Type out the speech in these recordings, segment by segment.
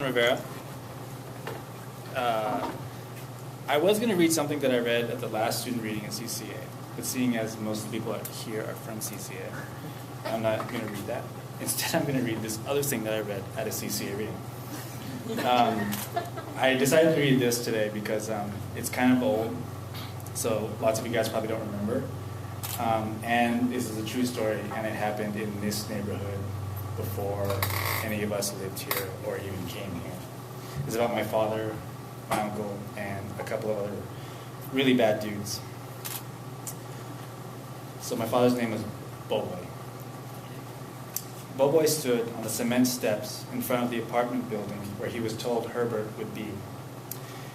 Rivera. Uh, I was going to read something that I read at the last student reading at CCA, but seeing as most of the people here are from CCA, I'm not going to read that. Instead, I'm going to read this other thing that I read at a CCA reading. I decided to read this today because it's kind of old, so lots of you guys probably don't remember. And this is a true story, and it happened in this neighborhood before any of us lived here or even came here. It's about my father, my uncle, and a couple of other really bad dudes. So my father's name was Boboy. Boboy stood on the cement steps in front of the apartment building where he was told Herbert would be.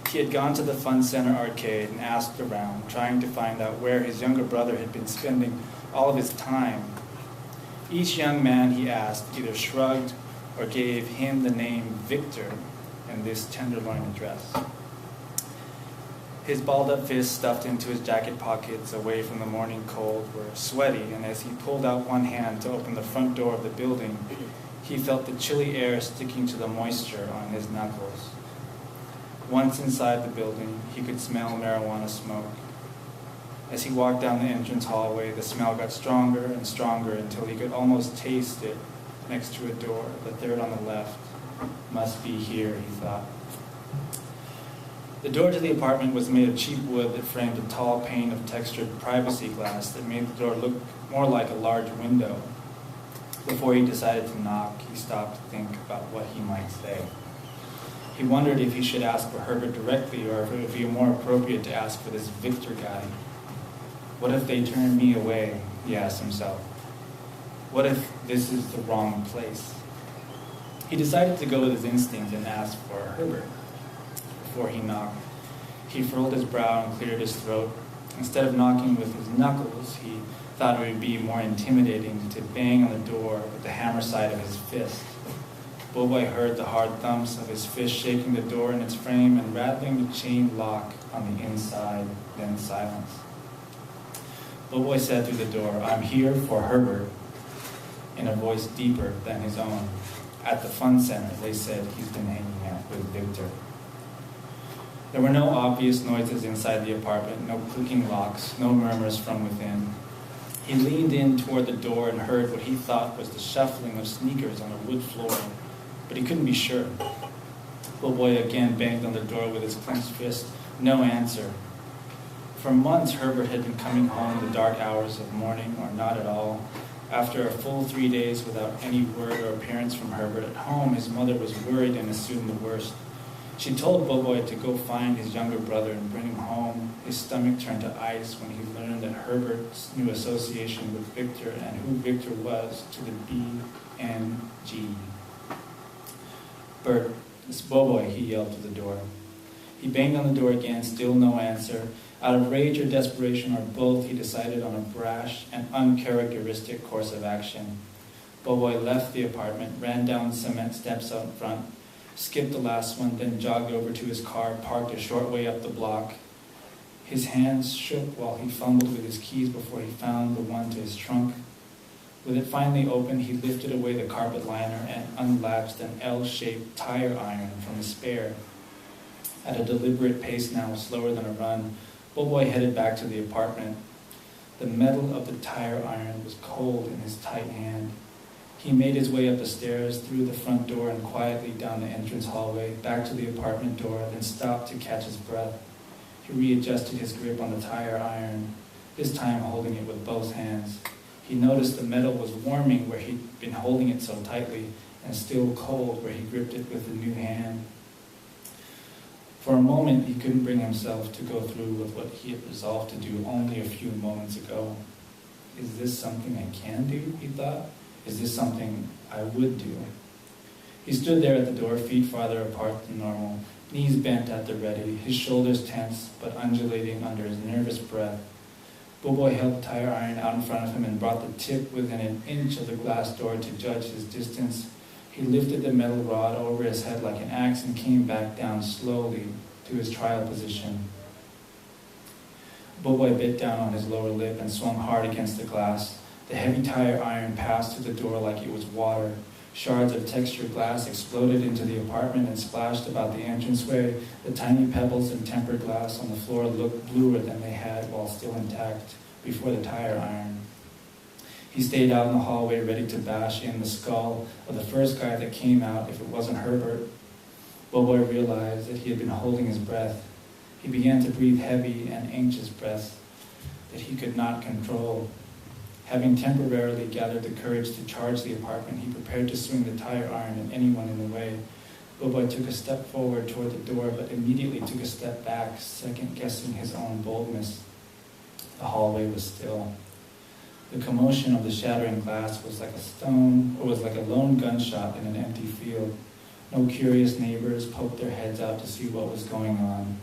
He had gone to the Fun Center arcade and asked around, trying to find out where his younger brother had been spending all of his time. Each young man he asked either shrugged or gave him the name Victor in this tenderloin address. His balled-up fists stuffed into his jacket pockets away from the morning cold were sweaty, and as he pulled out one hand to open the front door of the building, he felt the chilly air sticking to the moisture on his knuckles. Once inside the building, he could smell marijuana smoke. As he walked down the entrance hallway, the smell got stronger and stronger until he could almost taste it next to a door, the third on the left. Must be here, he thought. The door to the apartment was made of cheap wood that framed a tall pane of textured privacy glass that made the door look more like a large window. Before he decided to knock, he stopped to think about what he might say. He wondered if he should ask for Herbert directly or if it would be more appropriate to ask for this Victor guy. What if they turn me away, he asked himself. What if this is the wrong place? He decided to go with his instinct and ask for Herbert. Before he knocked, he furrowed his brow and cleared his throat. Instead of knocking with his knuckles, he thought it would be more intimidating to bang on the door with the hammer side of his fist. Boboy heard the hard thumps of his fist shaking the door in its frame and rattling the chain lock on the inside, then silence. Boboy said through the door, "I'm here for Herbert," in a voice deeper than his own. At the Fun Center, they said he's been hanging out with Victor. There were no obvious noises inside the apartment, no clicking locks, no murmurs from within. He leaned in toward the door and heard what he thought was the shuffling of sneakers on a wood floor, but he couldn't be sure. Boboy again banged on the door with his clenched fist. No answer. For months, Herbert had been coming home in the dark hours of morning, or not at all. After a full 3 days without any word or appearance from Herbert at home, his mother was worried and assumed the worst. She told Boboy to go find his younger brother and bring him home. His stomach turned to ice when he learned that Herbert's new association with Victor and who Victor was to the B-N-G. "Bert, it's Boboy," he yelled to the door. He banged on the door again, still no answer. Out of rage or desperation or both, he decided on a brash and uncharacteristic course of action. Boboy left the apartment, ran down the cement steps out front, skipped the last one, then jogged over to his car, parked a short way up the block. His hands shook while he fumbled with his keys before he found the one to his trunk. With it finally open, he lifted away the carpet liner and unlatched an L-shaped tire iron from his spare. At a deliberate pace now, slower than a run, Boboy headed back to the apartment. The metal of the tire iron was cold in his tight hand. He made his way up the stairs, through the front door, and quietly down the entrance hallway, back to the apartment door, then stopped to catch his breath. He readjusted his grip on the tire iron, this time holding it with both hands. He noticed the metal was warming where he'd been holding it so tightly, and still cold where he gripped it with the new hand. For a moment, he couldn't bring himself to go through with what he had resolved to do only a few moments ago. Is this something I can do, he thought? Is this something I would do? He stood there at the door, feet farther apart than normal, knees bent at the ready, his shoulders tense but undulating under his nervous breath. Boboy held the tire iron out in front of him and brought the tip within an inch of the glass door to judge his distance. He lifted the metal rod over his head like an axe and came back down slowly to his trial position. Boboy bit down on his lower lip and swung hard against the glass. The heavy tire iron passed through the door like it was water, Shards of textured glass exploded into the apartment and splashed about the entranceway. The tiny pebbles and tempered glass on the floor looked bluer than they had while still intact before the tire iron. He stayed out in the hallway ready to bash in the skull of the first guy that came out if it wasn't Herbert. Boboy realized that he had been holding his breath. He began to breathe heavy and anxious breaths that he could not control. Having temporarily gathered the courage to charge the apartment, he prepared to swing the tire iron at anyone in the way. Boboy took a step forward toward the door, but immediately took a step back, second-guessing his own boldness. The hallway was still. The commotion of the shattering glass was like a lone gunshot in an empty field. No curious neighbors poked their heads out to see what was going on.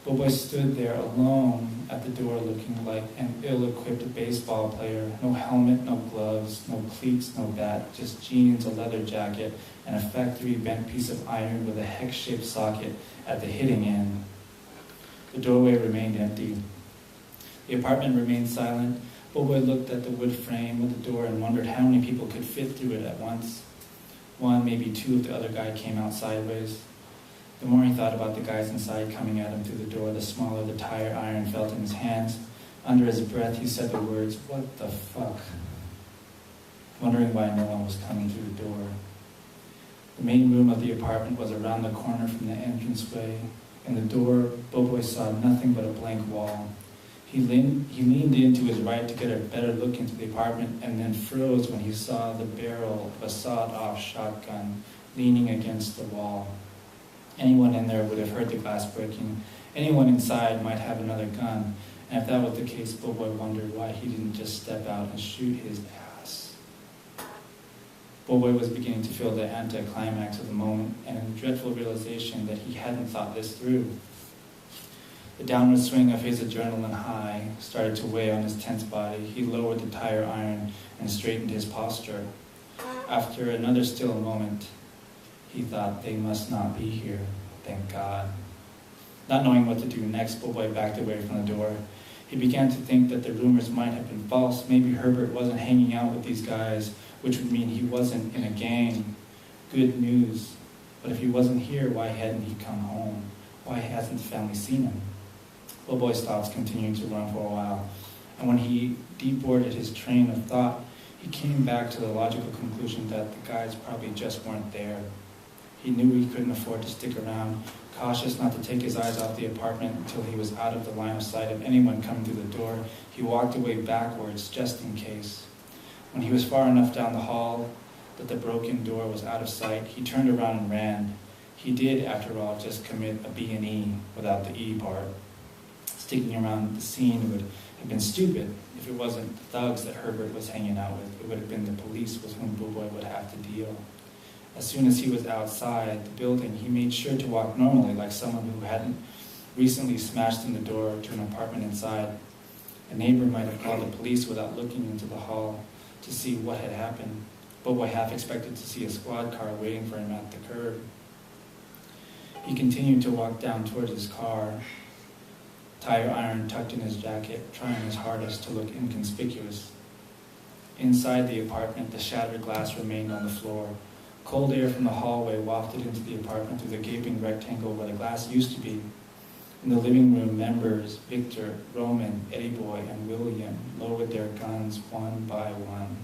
Boboy stood there alone at the door looking like an ill-equipped baseball player. No helmet, no gloves, no cleats, no bat, just jeans, a leather jacket, and a factory bent piece of iron with a hex-shaped socket at the hitting end. The doorway remained empty. The apartment remained silent. Boboy looked at the wood frame of the door and wondered how many people could fit through it at once. One, maybe two if the other guy came out sideways. The more he thought about the guys inside coming at him through the door, the smaller the tire iron felt in his hands. Under his breath, he said the words, "What the fuck?" wondering why no one was coming through the door. The main room of the apartment was around the corner from the entranceway. In the door, Boboy saw nothing but a blank wall. He leaned in to his right to get a better look into the apartment and then froze when he saw the barrel of a sawed-off shotgun leaning against the wall. Anyone in there would have heard the glass breaking. Anyone inside might have another gun, and if that was the case, Boboy wondered why he didn't just step out and shoot his ass. Boboy was beginning to feel the anticlimax of the moment and a dreadful realization that he hadn't thought this through. The downward swing of his adrenaline high started to weigh on his tense body. He lowered the tire iron and straightened his posture. After another still moment, he thought, they must not be here, thank God. Not knowing what to do next, Boboy backed away from the door. He began to think that the rumors might have been false. Maybe Herbert wasn't hanging out with these guys, which would mean he wasn't in a gang. Good news. But if he wasn't here, why hadn't he come home? Why hasn't the family seen him? Boboy's thoughts continued to run for a while, and when he deboarded his train of thought, he came back to the logical conclusion that the guys probably just weren't there. He knew he couldn't afford to stick around. Cautious not to take his eyes off the apartment until he was out of the line of sight of anyone coming through the door, he walked away backwards just in case. When he was far enough down the hall that the broken door was out of sight, he turned around and ran. He did, after all, just commit a B&E without the E part. Sticking around the scene would have been stupid. If it wasn't the thugs that Herbert was hanging out with, it would have been the police with whom Boboy would have to deal. As soon as he was outside the building, he made sure to walk normally, like someone who hadn't recently smashed in the door to an apartment inside. A neighbor might have called the police without looking into the hall to see what had happened. Boboy half expected to see a squad car waiting for him at the curb. He continued to walk down towards his car, tire iron tucked in his jacket, trying his hardest to look inconspicuous. Inside the apartment, the shattered glass remained on the floor. Cold air from the hallway wafted into the apartment through the gaping rectangle where the glass used to be. In the living room, members Victor, Roman, Eddie Boy, and William lowered their guns one by one.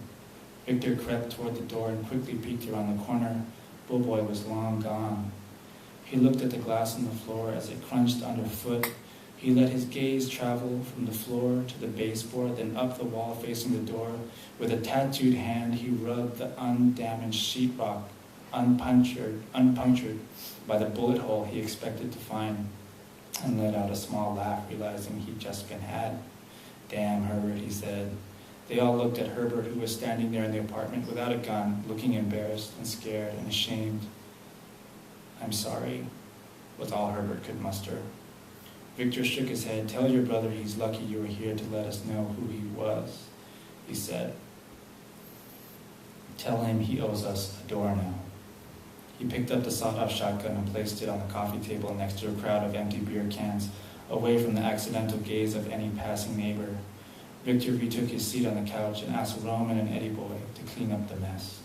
Victor crept toward the door and quickly peeked around the corner. Boboy was long gone. He looked at the glass on the floor as it crunched underfoot. He let his gaze travel from the floor to the baseboard, then up the wall facing the door. With a tattooed hand, he rubbed the undamaged sheetrock, unpunctured by the bullet hole he expected to find, and let out a small laugh, realizing he'd just been had. "Damn, Herbert," he said. They all looked at Herbert, who was standing there in the apartment without a gun, looking embarrassed and scared and ashamed. "I'm sorry," was all Herbert could muster. Victor shook his head. "Tell your brother he's lucky you were here to let us know who he was," he said. "Tell him he owes us a door now." He picked up the sawed-off shotgun and placed it on the coffee table next to a crowd of empty beer cans, away from the accidental gaze of any passing neighbor. Victor retook his seat on the couch and asked Roman and Eddie Boy to clean up the mess.